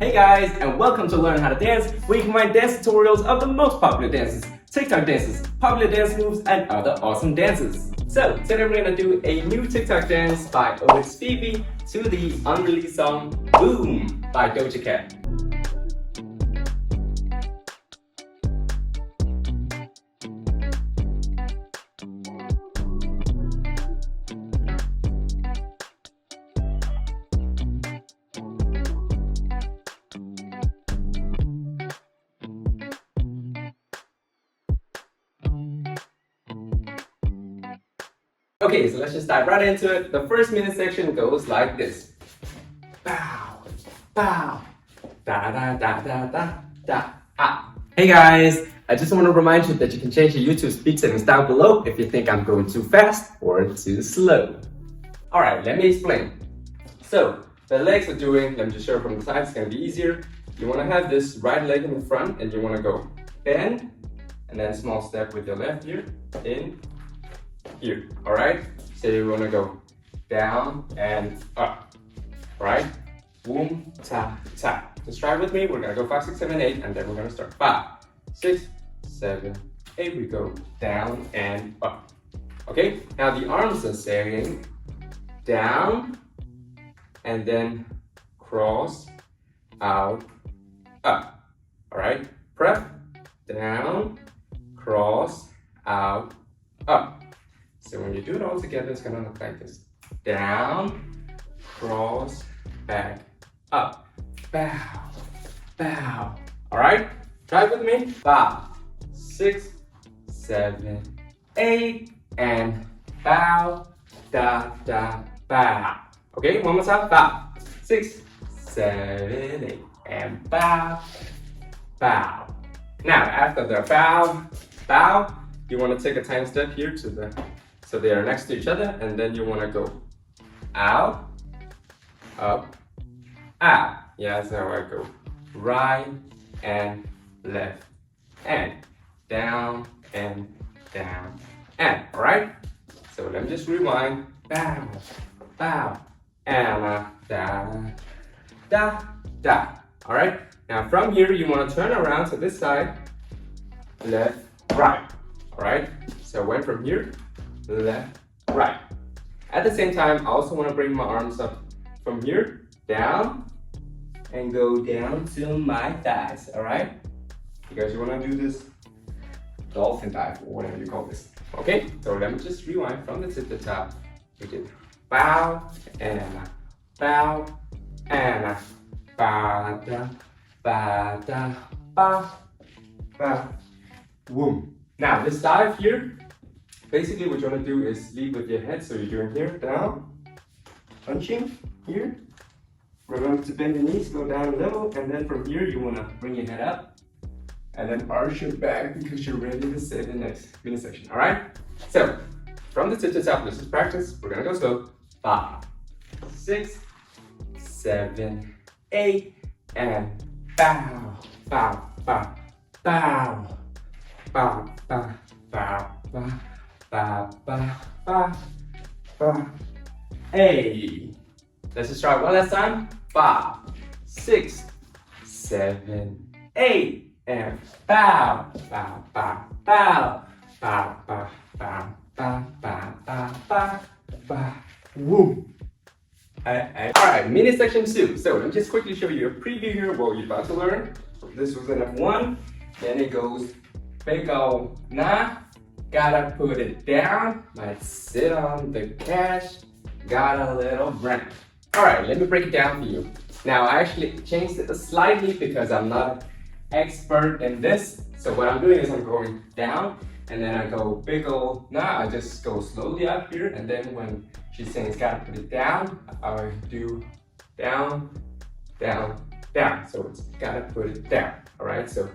Hey guys, and welcome to Learn How to Dance, where you can find dance tutorials of the most popular dances, TikTok dances, popular dance moves, and other awesome dances. So, today we're gonna do a new TikTok dance by Otis Phoebe to the unreleased song Boom by Doja Cat. Okay, so let's just dive right into it. The first minute section goes like this. Bow, bow, da da da da da da. Ah. Hey guys, I just want to remind you that you can change your YouTube speed settings down below if you think I'm going too fast or too slow. Alright, let me explain. So, the legs are doing, let me just show it from the side, it's going to be easier. You want to have this right leg in the front and you want to go bend, and then small step with your left here, in, here, all right? So you want to go down and up, all right? Boom, ta, ta. Just try with me. We're going to go 5, 6, 7, 8, and then we're going to start 5, 6, 7, 8. We go down and up. Okay, now the arms are saying down and then cross, out, up, all right? Prep, down, cross, out, up. So when you do it all together, it's gonna look like this. Down, cross, back, up, bow, bow. All right, try it with me. 5, 6, 7, 8, and bow, da, da, bow. Okay, one more time. 5, 6, 7, 8, and bow, bow. Now, after the bow, bow, you want to take a tiny step here to the, so they are next to each other, and then you want to go out, up, out. Yeah, that's how I go. Right and left and down and down and. All right. So let me just rewind. Bow, bow, and da, da, da. All right. Now from here you want to turn around to this side, left, right. All right. So went from here. Left, right. At the same time, I also want to bring my arms up from here, down, and go down to my thighs, all right? Because you want to do this dolphin dive, or whatever you call this. Okay, so let me just rewind from the tip to the top. We did bow, and bow, and ba da, ba da, ba, ba, boom. Now, this dive here, basically, what you want to do is lead with your head. So you're doing here, down, punching here. Remember to bend your knees, go down a little, and then from here, you want to bring your head up and then arch your back because you're ready to say the next mini section. All right? So, from the tip to top, let's just practice. We're going to go slow. 5, 6, 7, 8, and bow, bow, bow, bow, bow, bow, bow, bow. Ba, ba, ba, ba. Hey. Let's just try it one last time. 5, 6, 7, 8, and bow, bow, bow, bow, bow, bow, bow, bow, bow, bow, bow, bow. Woo. Alright, mini section 2. So let me just quickly show you a preview here of what you're about to learn. This was in F1. Then it goes big ol' nah. Gotta put it down, might sit on the cash, got a little brand. All right, let me break it down for you. Now, I actually changed it slightly because I'm not an expert in this. So what I'm doing is I'm going down, and then I go big ol' nah, I just go slowly up here, and then when she's saying it's gotta put it down, I do down, down, down. So it's gotta put it down, all right? So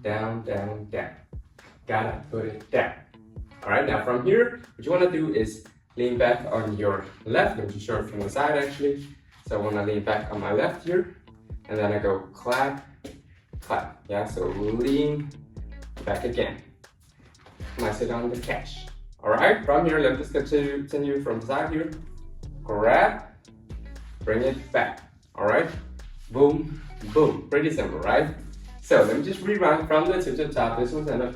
down, down, down, gotta put it down. All right, now from here, what you want to do is lean back on your left. Let me just show it from the side actually. So I want to lean back on my left here, and then I go clap, clap. Yeah, so lean back again. I sit on the cash. All right, from here, let me just continue from the side here. Grab, bring it back. All right, boom, boom. Pretty simple, right? So let me just rerun from the to the top. This was in a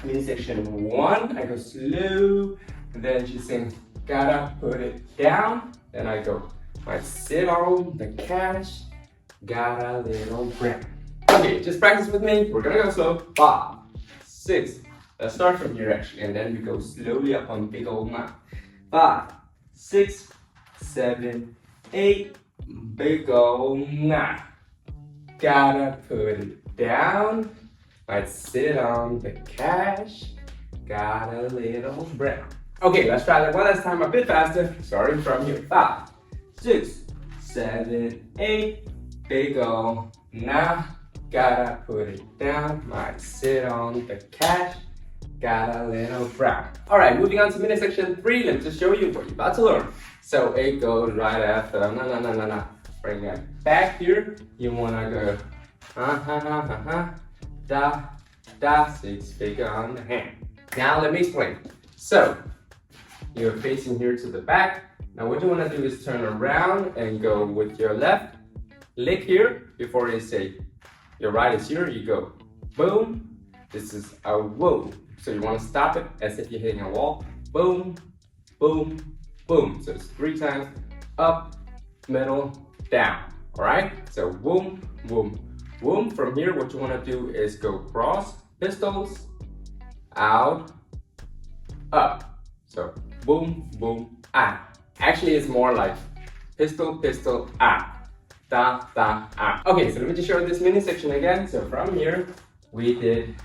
mini section 1. I go slow, then she sings, gotta put it down. Then I go, I sit on the cash, got a little bread. Okay, just practice with me. We're gonna go slow. 5, 6. Let's start from here actually, and then we go slowly up on big old mouth. 5, 6, 7, 8. Big old mouth. Gotta put it down. Let's sit on the cash. Got a little brown. Okay, let's try that one last time a bit faster. Starting from here. 5, 6, 7, 8. Big ol' now. Gotta put it down. Might sit on the cash. Got a little brown. Alright, moving on to minute section 3. Let me just show you what you're about to learn. So it goes right after na. Bring it back here. You wanna go da 6 finger on the hand. Now let me explain. So you're facing here to the back. Now what you wanna do is turn around and go with your left leg here before you say your right is here. You go boom. This is a whoa. So you wanna stop it as if you're hitting a wall. Boom, boom, boom. So it's 3 times up, middle, down. All right, so boom, boom, boom. From here, what you want to do is go cross, pistols, out, up. So boom, boom, ah. Actually, it's more like pistol, pistol, ah, da, ah. Okay, so let me just show you this mini section again. So from here, we did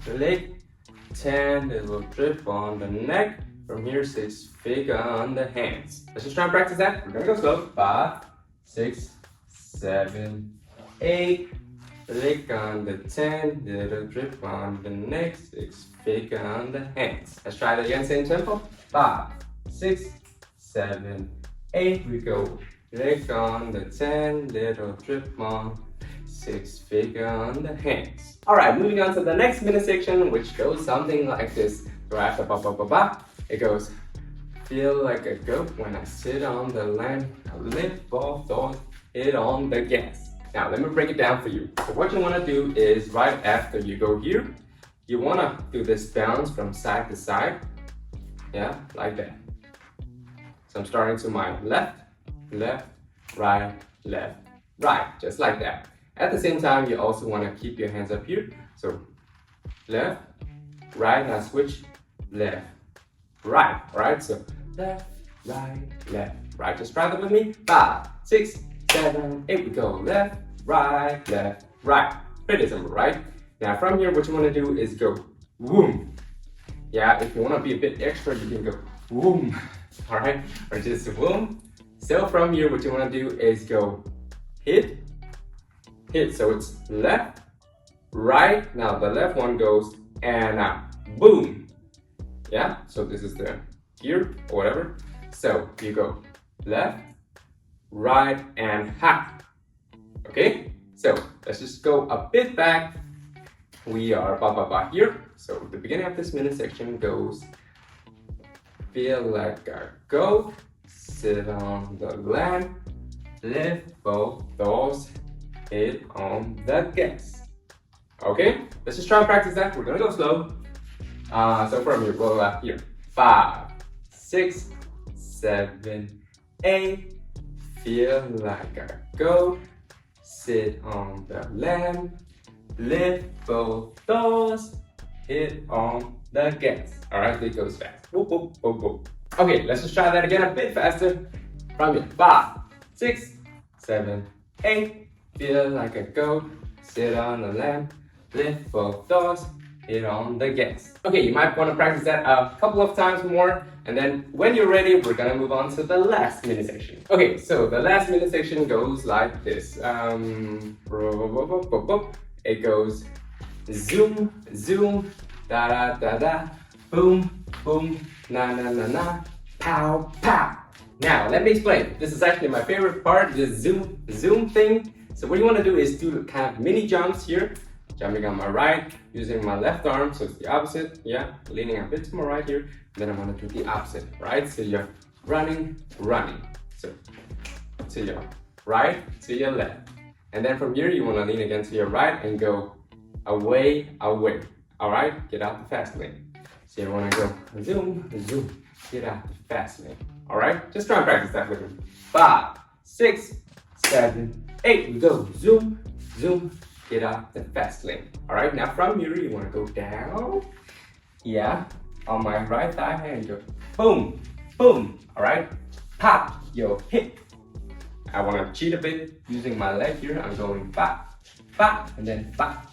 the leg, 10, little drip on the neck. From here, 6 finger on the hands. Let's just try and practice that. We're gonna go slow. 5, 6, 7, 8. Leg on the 10, little drip on the neck, 6 finger on the hands. Let's try it again, same tempo. 5, 6, 7, 8. We go. Leg on the 10, little drip on, 6 finger on the hands. Alright, moving on to the next minute section, which goes something like this. Right, ba ba ba ba. It goes, feel like a goat when I sit on the land. I lift both doors, hit on the gas. Now let me break it down for you. So what you want to do is right after you go here, you want to do this bounce from side to side. Yeah, like that. So I'm starting to my left, left, right, left, right, just like that. At the same time, you also want to keep your hands up here. So left, right, now switch, left, right, alright? So left, right. Just try that with me. 5, 6, 7, 8. We go left, right. Pretty simple, right? Now from here, what you want to do is go boom. Yeah, if you want to be a bit extra, you can go boom, alright? Or just boom. So from here, what you want to do is go hit. So it's left, right. Now the left one goes and boom. Yeah, so this is the gear or whatever. So you go left, right, and ha. Okay, so let's just go a bit back. We are ba here. So the beginning of this minute section goes, feel like a goat, sit on the land, lift both doors, hit on the gas. Okay, let's just try and practice that. We're gonna go slow. So from here, roll up here. 5, 6, 7, 8. Feel like a goat. Sit on the land. Lift both doors. Hit on the gas. Alright, it goes fast. Whoop, whoop, whoop, whoop. Okay, let's just try that again a bit faster. From here. 5, 6, 7, 8. Feel like a goat. Sit on the land. Lift both doors. Hit on the gas. Okay, you might want to practice that a couple of times more, and then when you're ready, we're gonna move on to the last minute section. Okay, so the last minute section goes like this. It goes zoom, zoom, da da da da, boom, boom, na na na na, pow, pow. Now, let me explain. This is actually my favorite part, this zoom, zoom thing. So what you want to do is do kind of mini jumps here. Jumping on my right, using my left arm, so it's the opposite, yeah, leaning a bit to my right here, then I'm gonna do the opposite, right? So you're running, so to your right, to your left, And then from here, you want to lean again to your right and go away, away. All right, get out the fast lane. So you want to go zoom, zoom, get out the fast lane. All right, just try and practice that with me. 5, 6, 7, 8. We go zoom, zoom, get out the fast lane. All right, now from here, you want to go down. Yeah, on my right thigh hand, go boom, boom. All right, pop your hip. I want to cheat a bit using my leg here. I'm going bop, bop, and then bop,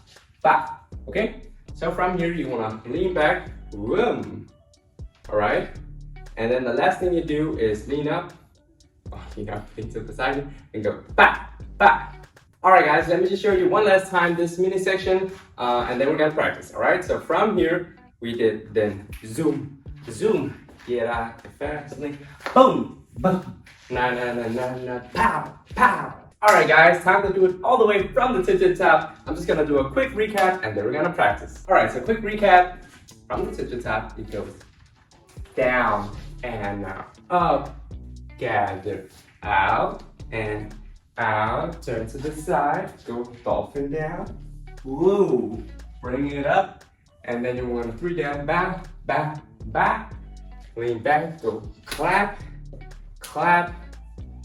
bop. Okay? So from here, you want to lean back, boom. All right? And then the last thing you do is lean up, lean to the side, and go bop, bop. All right, guys, let me just show you one last time this mini section, and then we're going to practice. All right? So from here, we did then zoom, zoom, get out the fast lane, boom, boom. Na na na na na, pow, pow. All right, guys, time to do it all the way from the tip to the top. I'm just gonna do a quick recap and then we're gonna practice. All right, so quick recap. From the tip to the top, it goes down and now up, gather, out and out, turn to the side, go dolphin down, woo, bring it up, and then you want to 3 down, back, back, back, lean back, go clap, clap,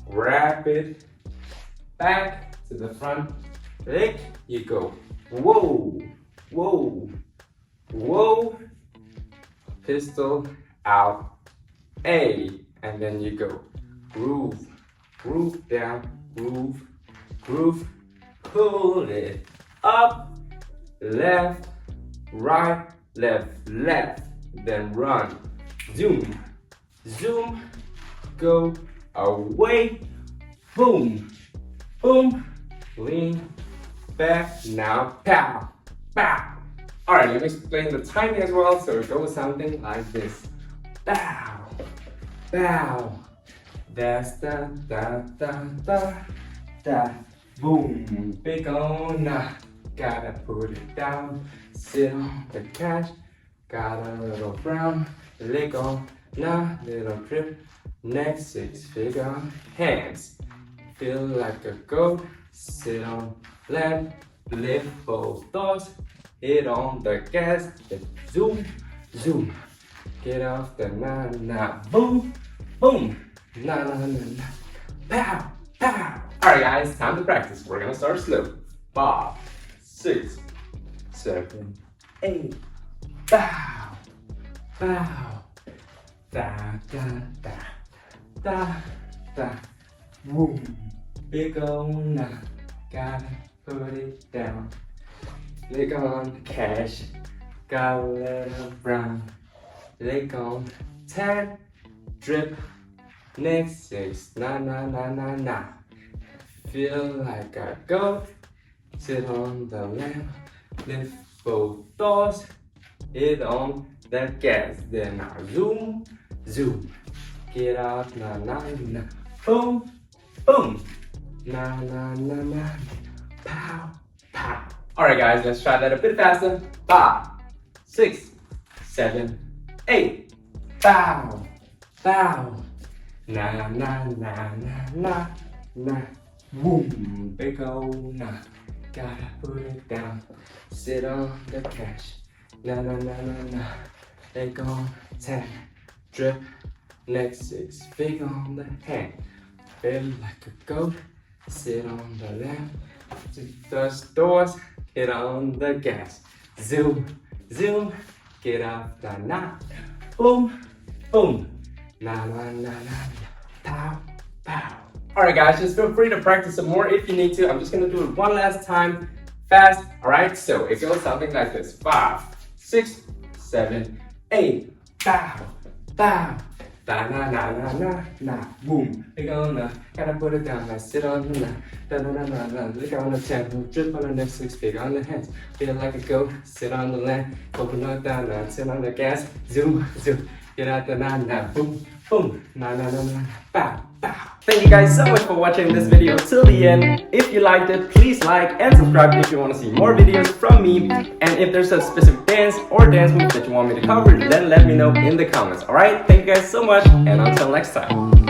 rapid, back to the front leg, you go, whoa, whoa, whoa, pistol out, A, and then you go, groove, groove down, groove, groove, pull it up, left, right, left, left, then run, zoom, zoom, go away, boom, boom, lean back, now pow, pow. All right, let me explain the timing as well. So it goes something like this. Bow, bow, that's da, da, da, da, da, boom, big on, gotta put it down, sit on the couch, got a little brown, leg on, little drip, next 6 figure hands, feel like a goat, sit on land, lift both doors, hit on the gas, then zoom, zoom, get off the boom, boom, pow, pow. All right, guys, time to practice. We're gonna start slow. 5, 6, 7, 8, bow, bow, da, da, da, da, da, boom, big on, gotta put it down, leg on cash, got a little brown, leg on tag, drip, next 6, na, feel like a goat, sit on the lamp, lift both doors, hit on the gas, then now zoom, zoom, get out, boom, boom, pow, pow. All right, guys, let's try that a bit faster. 5, 6, 7, 8, bow, bow, boom, big ol' gotta put it down, sit on the cash, leg on 10, drip, next 6, big on the hand, feel like a goat, sit on the lamp, the doors, hit on the gas, zoom, zoom, get off the boom, boom, pow, pow. All right, guys, just feel free to practice some more if you need to. I'm just gonna do it one last time, fast. All right, so it goes something like this: 5, 6, 7, 8, bow, bow, boom. Big on gotta put it down. Sit on lick on the 10, drip on the next 6, big on the hands. Feel like a goat, sit on the land, coconut down, sit on the gas, zoom, zoom, get out the boom, boom, bow, bow. Thank you guys so much for watching this video till the end. If you liked it, please like and subscribe if you want to see more videos from me. And if there's a specific dance or dance move that you want me to cover, then let me know in the comments. Alright, thank you guys so much, and until next time.